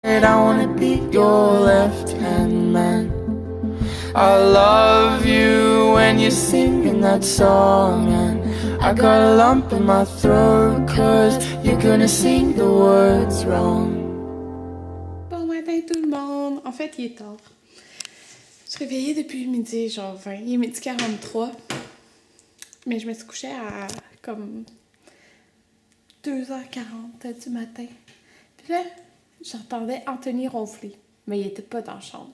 I wanna be your left-hand man. I love you when you're singing that song, and I got a lump in my throat, cause you're gonna sing the words wrong. Bon matin tout le monde! En fait, il est tard. Je suis réveillée depuis midi, genre 20. Il est midi 43. Mais je me suis couchée à comme 2h40 du matin. Puis là, j'entendais Anthony ronfler. Mais il était pas dans la chambre.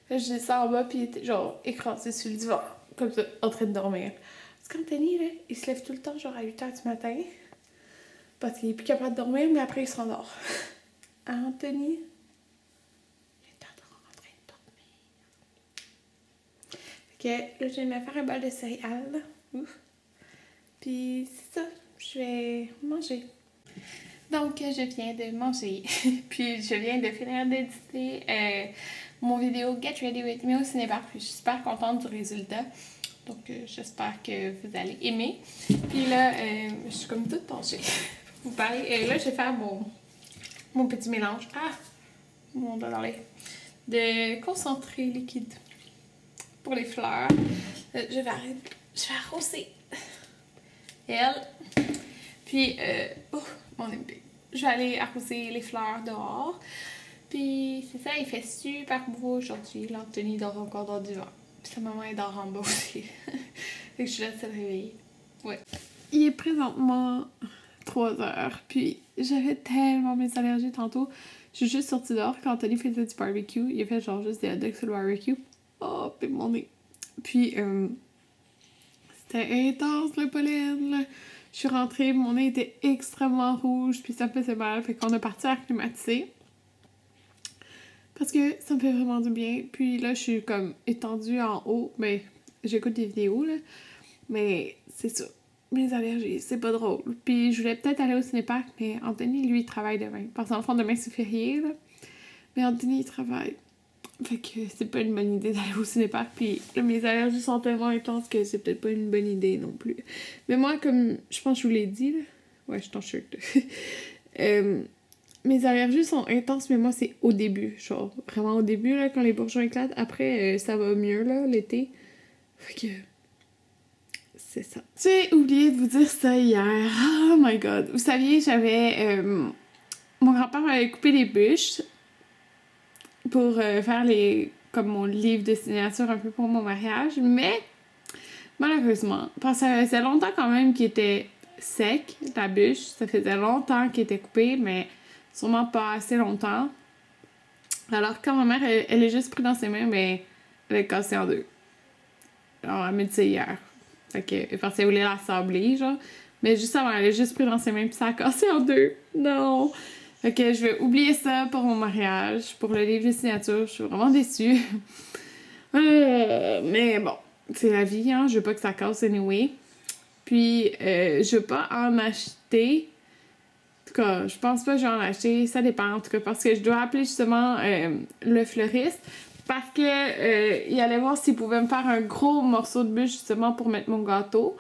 Là, je descends en bas, puis il était genre écrasé sur le divan, comme ça, en train de dormir. Parce qu'Anthony, là, il se lève tout le temps, genre à 8h du matin. Parce qu'il est plus capable de dormir, mais après, il se rendort. Anthony? Ok, là, je vais me faire un bol de céréales. Ouf. Puis c'est ça, je vais manger. Donc, je viens de manger. Puis, je viens de finir d'éditer mon vidéo Get Ready With Me au Cinépark. Puis, je suis super contente du résultat. Donc, j'espère que vous allez aimer. Puis là, je suis comme toute penchée. Vous parlez. Là, je vais faire mon petit mélange. Ah! Mon doigt dans l'œil. De concentré liquide pour les fleurs. Je vais arroser elle. Puis, mon MP. Je vais aller arroser les fleurs dehors. Puis, c'est ça, il fait super beau aujourd'hui. L'Anthony dort encore dans le divan. Puis sa maman elle dort en bas aussi. Fait que je laisse le réveiller. Ouais. Il est présentement 3h. Puis, j'avais tellement mes allergies tantôt. Je suis juste sortie dehors quand Anthony faisait du barbecue. Il a fait genre juste des hot dogs sur le barbecue. Oh, puis mon nez. Puis, c'était intense le pollen, là. Je suis rentrée, mon nez était extrêmement rouge, puis ça me faisait mal. Fait qu'on a parti à climatiser. Parce que ça me fait vraiment du bien. Puis là, je suis comme étendue en haut. Mais j'écoute des vidéos, là. Mais c'est ça. Mes allergies, c'est pas drôle. Puis je voulais peut-être aller au cinépark, mais Anthony, lui, il travaille demain. Parce qu'en fond, demain, c'est férié, là. Mais Anthony, il travaille. Fait que c'est pas une bonne idée d'aller au cinépark. Puis là, mes allergies sont tellement intenses que c'est peut-être pas une bonne idée non plus. Mais moi, comme je pense que je vous l'ai dit, là. Ouais, je t'en shirt. Mes allergies sont intenses, mais moi, c'est au début. Genre, vraiment au début, là, quand les bourgeons éclatent. Après, ça va mieux, là, l'été. Fait que... c'est ça. J'ai oublié de vous dire ça hier. Oh my god. Vous saviez, j'avais... mon grand-père m'avait coupé des bûches pour faire comme mon livre de signature un peu pour mon mariage, mais malheureusement, parce que ça faisait longtemps quand même qu'il était sec, la bûche, ça faisait longtemps qu'il était coupé, mais sûrement pas assez longtemps. Alors quand ma mère, elle est juste pris dans ses mains, ben, elle est cassée en deux. Alors, elle m'a dit ça hier. Fait que, parce qu'elle voulait la sabler, genre. Mais juste avant, elle est juste pris dans ses mains, puis ça a cassé en deux. Non! Fait que je vais oublier ça pour mon mariage, pour le livre de signature. Je suis vraiment déçue. Mais bon, c'est la vie, hein. Je veux pas que ça casse anyway. Puis, je veux pas en acheter. En tout cas, je pense pas que je vais en acheter. Ça dépend, en tout cas, parce que je dois appeler justement le fleuriste. Parce que il allait voir s'il pouvait me faire un gros morceau de bûche justement pour mettre mon gâteau.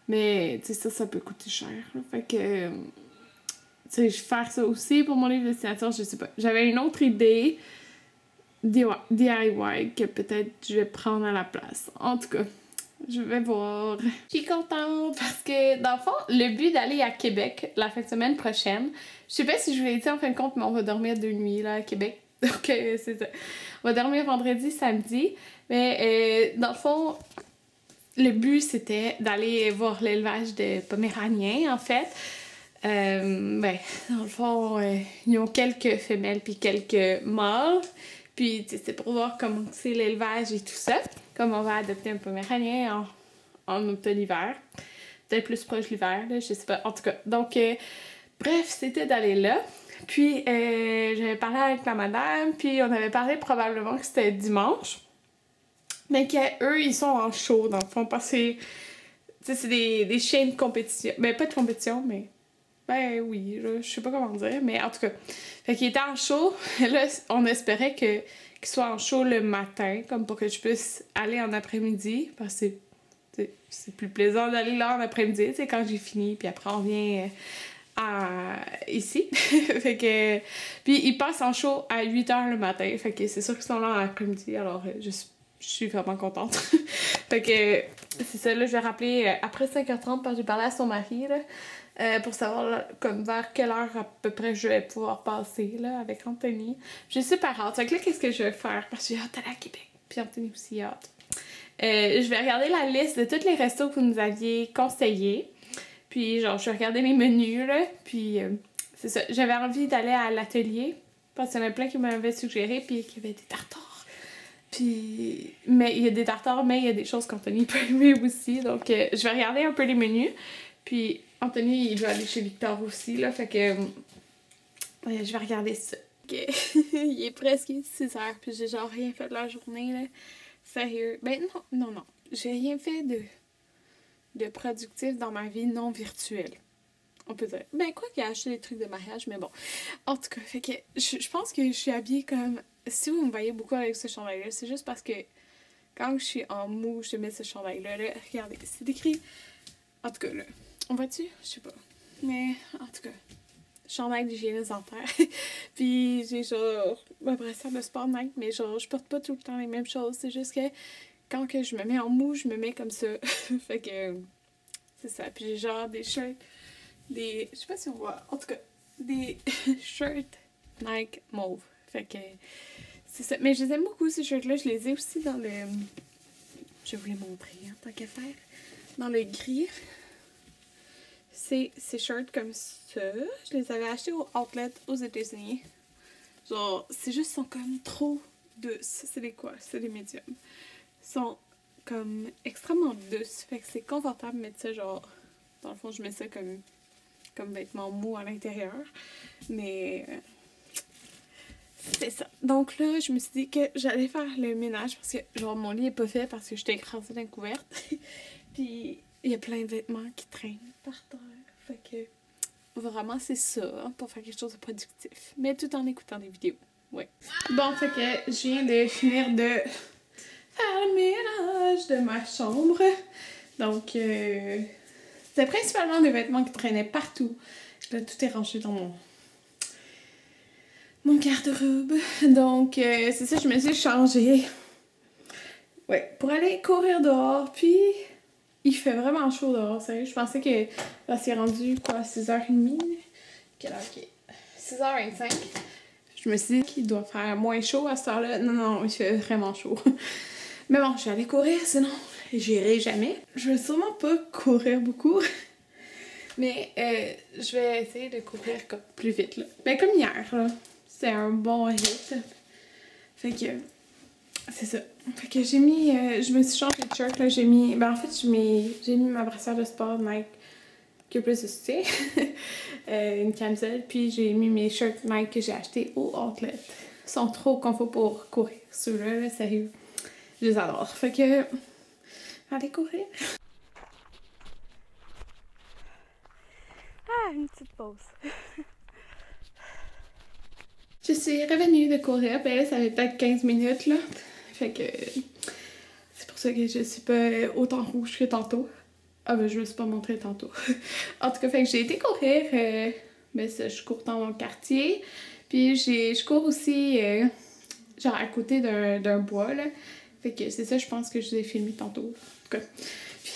Mais, tu sais, ça peut coûter cher. Là. Fait que... tu sais, je vais faire ça aussi pour mon livre de signature, je sais pas. J'avais une autre idée DIY que peut-être je vais prendre à la place. En tout cas, je vais voir. Je suis contente parce que, dans le fond, le but d'aller à Québec la fin de semaine prochaine, je sais pas si je vous l'ai dit en fin de compte, mais on va dormir 2 nuits là à Québec. Donc, c'est ça. On va dormir vendredi, samedi. Mais, dans le fond, le but c'était d'aller voir l'élevage de Poméraniens, en fait. Ben, dans le fond, ils ont quelques femelles puis quelques mâles. Puis, c'est pour voir comment c'est l'élevage et tout ça. Comme on va adopter un Poméranien en automne-hiver. Peut-être plus proche de l'hiver, là, je sais pas. En tout cas, donc, bref, c'était d'aller là. Puis, j'avais parlé avec la madame, puis on avait parlé probablement que c'était dimanche. Mais qu'eux, ils sont en show, dans le fond, parce que, c'est des chiens de compétition. Ben, pas de compétition, mais... ben oui, là, je sais pas comment dire, mais en tout cas. Fait qu'il était en show. Là, on espérait qu'il soit en show le matin, comme pour que je puisse aller en après-midi, parce que c'est plus plaisant d'aller là en après-midi, tu sais, quand j'ai fini, puis après on vient ici. Fait que... Puis ils passent en show à 8h le matin. Fait que c'est sûr qu'ils sont là en après-midi. Alors je suis vraiment contente. Fait que c'est ça, là, je vais rappeler après 5h30 parce que j'ai parlé à son mari, là, pour savoir là, comme vers quelle heure à peu près je vais pouvoir passer là, avec Anthony. J'ai super hâte. Fait que là, qu'est-ce que je vais faire? Parce que j'ai hâte d'aller à Québec. Puis Anthony aussi a hâte. Je vais regarder la liste de tous les restos que vous nous aviez conseillés. Puis genre, je vais regarder les menus, là. Puis c'est ça. J'avais envie d'aller à l'atelier. Parce qu'il y en a plein qui m'avaient suggéré. Puis qu'il y avait des tartares. Puis... Mais il y a des tartares, mais il y a des choses qu'Anthony peut aimer aussi. Donc, je vais regarder un peu les menus. Puis Anthony, il doit aller chez Victor aussi, là. Fait que... ouais, je vais regarder ça. Okay. Il est presque 6h. Puis j'ai genre rien fait de la journée, là. Sérieux. Ben non. J'ai rien fait de productif dans ma vie non virtuelle. On peut dire. Ben, quoi qu'il a acheté des trucs de mariage, mais bon. En tout cas, fait que je pense que je suis habillée comme... Si vous me voyez beaucoup avec ce chandail-là, c'est juste parce que quand je suis en mou, je mets ce chandail-là. Là, regardez, c'est écrit... En tout cas, là, on voit-tu? Je sais pas. Mais, en tout cas, chandail d'hygiène dentaire. Puis, j'ai genre ma brassière de sport Nike, mais genre, je porte pas tout le temps les mêmes choses. C'est juste que quand que je me mets en mou, je me mets comme ça. Fait que, c'est ça. Puis, j'ai genre des shirts, je sais pas si on voit, en tout cas, des shirts Nike mauve. Fait que, c'est ça. Mais je les aime beaucoup, ces shirts-là. Je les ai aussi dans le... Je vais vous les montrer, hein, tant qu'à faire. Dans le gris. C'est ces shirts comme ça. Je les avais achetés au outlet aux États-Unis. Genre, c'est juste, sont comme trop douces. C'est des quoi? C'est des médiums. Ils sont comme extrêmement douces. Fait que c'est confortable de mettre ça, genre... Dans le fond, je mets ça comme vêtement mou à l'intérieur. Mais... c'est ça. Donc là, je me suis dit que j'allais faire le ménage parce que, genre, mon lit est pas fait parce que j'étais écrasée dans la couverte. Puis, il y a plein de vêtements qui traînent par terre. Fait que, vraiment, c'est ça, hein, pour faire quelque chose de productif. Mais tout en écoutant des vidéos. Ouais. Bon, fait que je viens de finir de faire le ménage de ma chambre. Donc, c'était principalement des vêtements qui traînaient partout. Là, tout est rangé dans mon garde-robe. Donc, c'est ça, je me suis changée. Ouais, pour aller courir dehors. Puis, il fait vraiment chaud dehors, sérieux. Je pensais que là, c'est rendu, quoi, 6h30? Quelle heure qu'il est? 6h25. Je me suis dit qu'il doit faire moins chaud à cette heure-là. Non, il fait vraiment chaud. Mais bon, je vais aller courir, sinon j'irai jamais. Je vais sûrement pas courir beaucoup. Mais je vais essayer de courir comme plus vite, là. Ben, comme hier, là. C'est un bon hit. Fait que... c'est ça. Fait que j'ai mis... je me suis changé de shirt, là. J'ai mis... Ben, en fait, j'ai mis ma brassière de sport Nike qui a plus de soutien. Une camisole. Puis j'ai mis mes shirts Nike que j'ai achetés au outlet. Ils sont trop confort pour courir. Ceux-là, là, sérieux. Je les adore. Fait que... allez courir. Ah, une petite pause. Je suis revenue de courir, ben là, ça fait peut-être 15 minutes, là. Fait que c'est pour ça que je suis pas autant rouge que tantôt. Ah ben, je me suis pas montré tantôt. En tout cas, fait que j'ai été courir, ben ça, je cours dans mon quartier. Puis je cours aussi, genre à côté d'un bois, là. Fait que c'est ça, je pense que je vous ai filmé tantôt. En tout cas. Puis,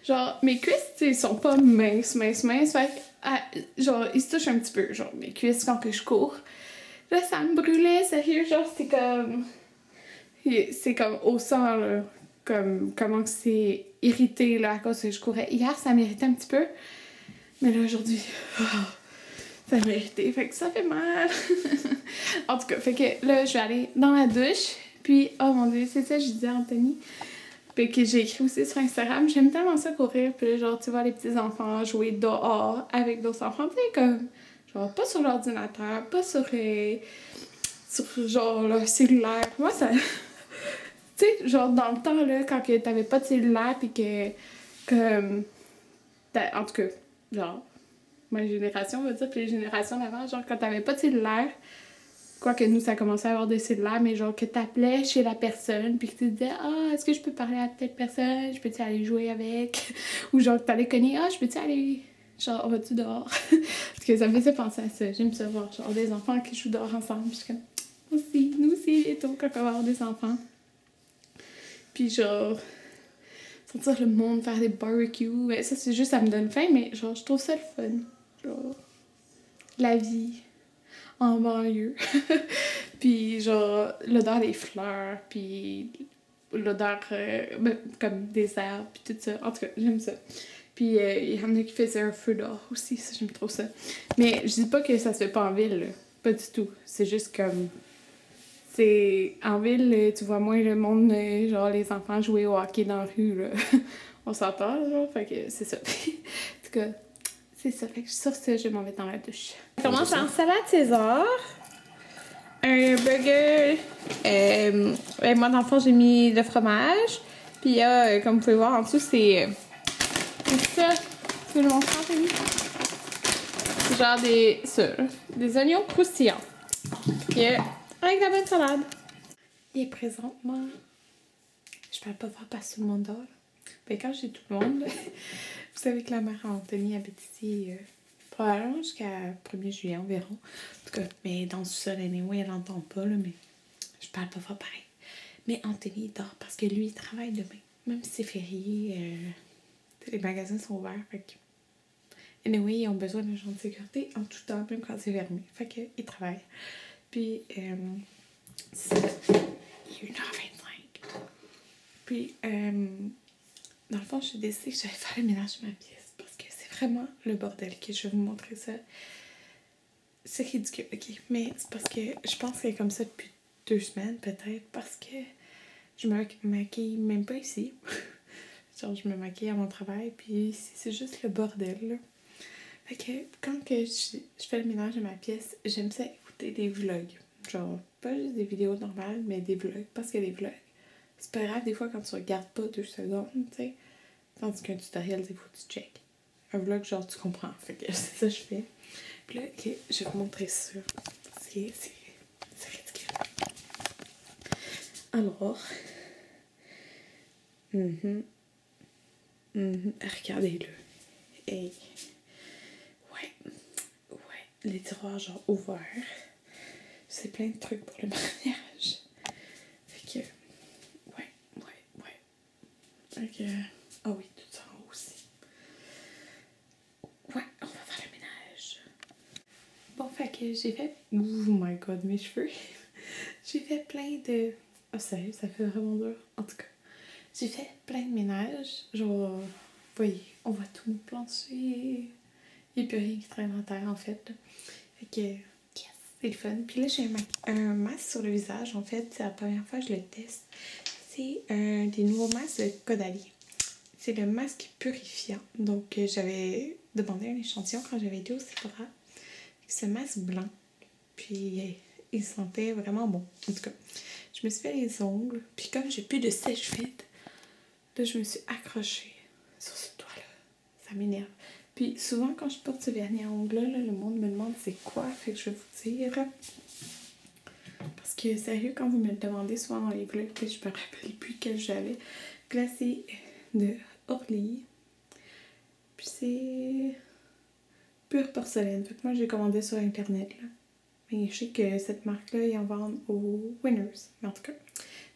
genre, mes cuisses, tu sais, sont pas minces. Fait que, genre, ils se touchent un petit peu, genre, mes cuisses quand que je cours. Là, ça me brûlait, sérieux, genre, c'est comme au sang, là. Comme, comment que c'est irrité, là, à cause que je courais. Hier, ça m'irritait un petit peu. Mais là, aujourd'hui, ça m'a irrité. Fait que ça fait mal. En tout cas, fait que là, je vais aller dans la douche. Puis, oh mon Dieu, c'est ça que je disais à Anthony. Puis que j'ai écrit aussi sur Instagram. J'aime tellement ça courir. Puis là, genre, tu vois les petits enfants jouer dehors avec d'autres enfants. Tu sais, comme, genre, pas sur l'ordinateur, pas sur genre, le cellulaire. Moi, ça... tu sais, genre, dans le temps, là, quand t'avais pas de cellulaire, puis que... comme... en tout cas, genre... ma génération, on va dire, puis les générations d'avant, genre, quand t'avais pas de cellulaire... Quoique nous, ça commençait à avoir des cellulaires, mais genre que t'appelais chez la personne, puis que tu disais « Ah, est-ce que je peux parler à telle personne? Je peux-tu aller jouer avec? » Ou genre que t'allais cogner « Ah, je peux-tu aller Genre, on va-tu dehors? Parce que ça me faisait penser à ça. J'aime ça voir, genre, des enfants qui jouent dehors ensemble. Puis je suis comme, aussi, nous aussi, bientôt, quand on va avoir des enfants. Puis genre, sentir le monde faire des barbecues. Ouais, ça, c'est juste, ça me donne faim, mais genre, je trouve ça le fun. Genre, la vie en banlieue. Puis genre, l'odeur des fleurs, puis l'odeur comme des herbes, puis tout ça. En tout cas, j'aime ça. Puis il y en a qui faisaient un feu dehors aussi, ça, j'aime trop ça. Mais je dis pas que ça se fait pas en ville, là. Pas du tout. C'est juste comme... C'est... En ville, tu vois moins le monde, genre les enfants jouer au hockey dans la rue, là. On s'entend, genre, fait que c'est ça. En tout cas, c'est ça. Fait que sur ça, je m'en vais dans la douche. On commence en salade César. Un burger. Moi, dans le fond, j'ai mis le fromage. Puis, comme vous pouvez voir en dessous, c'est ça. C'est le montant, j'ai mis. C'est genre des oignons croustillants. Puis, avec la bonne salade. Et présentement, je parle pas fort parce que tout le monde dort. Mais quand j'ai tout le monde, vous savez que la mère Anthony habite ici probablement jusqu'à 1er juillet environ. En tout cas, mais dans le sol, anyway, elle n'entend pas, là, mais je parle pas fort pareil. Mais Anthony dort parce que lui, il travaille demain. Même si c'est férié, les magasins sont ouverts. Fait que... Anyway, ils ont besoin d'un genre de sécurité en tout temps, même quand c'est fermé. Fait qu'il travaille. Puis, c'est... Il est 1h25. Puis, dans le fond, j'ai décidé que j'allais faire le ménage de ma pièce parce que c'est vraiment le bordel que je vais vous montrer ça. C'est ridicule, ok? Mais c'est parce que je pense que c'est comme ça depuis 2 semaines, peut-être, parce que je me maquille même pas ici. Genre, je me maquille à mon travail, puis c'est juste le bordel, là. Fait que quand que je fais le ménage de ma pièce, j'aime ça écouter des vlogs. Genre, pas juste des vidéos normales, mais des vlogs, parce que des vlogs, c'est pas grave des fois quand tu regardes pas 2 secondes, tu sais. Tandis qu'un tutoriel, des fois, tu check. Un vlog, genre, tu comprends. Fait que c'est ça que je fais. Puis là, ok, je vais vous montrer ça. C'est ridicule. Alors. Regardez-le. Hey. Ouais. Les tiroirs, genre, ouverts. C'est plein de trucs pour le mariage. Fait que. Ouais. Fait que. Ah oui, tout ça en haut aussi. Ouais, on va faire le ménage. Bon, fait que j'ai fait... Oh my god, mes cheveux. J'ai fait plein de... Oh, sérieux, ça fait vraiment dur. En tout cas, j'ai fait plein de ménage. Genre, vous voyez, on voit tout mon plancher. Il n'y a plus rien qui traîne en terre, en fait. Fait que, yes, c'est le fun. Puis là, j'ai un masque sur le visage, en fait. C'est la première fois que je le teste. C'est un des nouveaux masques de Caudalie. C'est le masque purifiant. Donc, j'avais demandé un échantillon quand j'avais été au Sephora. Ce masque blanc. Puis, il sentait vraiment bon. En tout cas, je me suis fait les ongles. Puis, comme j'ai plus de sèche-vide, là, je me suis accrochée sur ce doigt-là. Ça m'énerve. Puis, souvent, quand je porte ce vernis à ongles-là, le monde me demande c'est quoi. Fait que je vais vous dire. Parce que, sérieux, quand vous me le demandez souvent dans les vlogs, je me rappelle plus quel j'avais. Là, c'est de Orly. Puis c'est pure porcelaine. Fait que moi, j'ai commandé sur Internet, là. Mais je sais que cette marque-là, ils en vendent aux Winners. Mais en tout cas,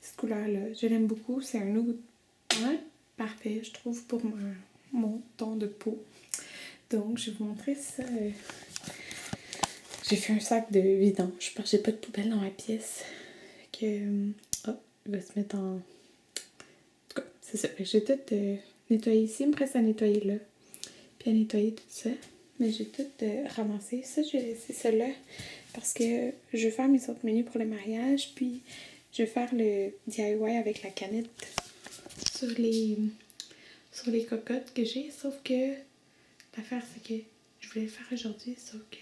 cette couleur-là, je l'aime beaucoup. C'est un nude parfait, je trouve, pour mon ton de peau. Donc, je vais vous montrer ça. J'ai fait un sac de vidange parce que j'ai pas de poubelle dans ma pièce. Fait que... oh, il va se mettre en... En tout cas, c'est ça. J'ai tout nettoyé ici. Il me reste à nettoyer là. Puis à nettoyer tout ça. Mais j'ai tout ramassé. Ça, j'ai laissé celle-là parce que je vais faire mes autres menus pour le mariage. Puis je vais faire le DIY avec la canette sur les cocottes que j'ai. Sauf que l'affaire, c'est que je voulais le faire aujourd'hui. Sauf que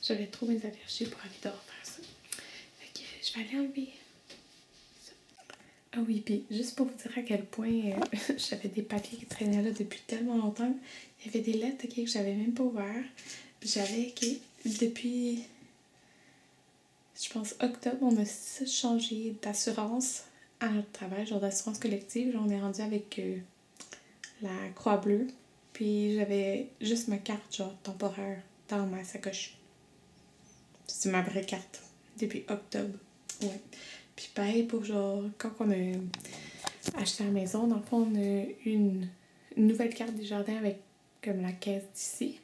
j'avais trop mes allergies pour aller dehors faire ça. Fait que je vais aller enlever ça. Ah oui, puis juste pour vous dire à quel point j'avais des papiers qui traînaient là depuis tellement longtemps. Il y avait des lettres que j'avais même pas ouvertes. Puis j'avais, depuis, je pense, octobre, on a changé d'assurance à notre travail, genre d'assurance collective. Genre, on est rendu avec la Croix-Bleue. Puis j'avais juste ma carte, genre, temporaire dans ma sacoche. C'est ma vraie carte. Depuis octobre. Ouais. Puis pareil pour genre, quand on a acheté la maison, dans le fond, on a une nouvelle carte des jardins avec comme la caisse d'ici.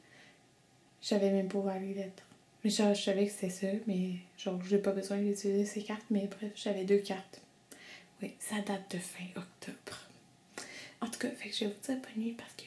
J'avais même pas ouvert les lettres. Mais genre, je savais que c'était ça, mais genre, j'ai pas besoin d'utiliser ces cartes, mais bref, j'avais 2 cartes. Oui, ça date de fin octobre. En tout cas, fait que je vais vous dire bonne nuit parce que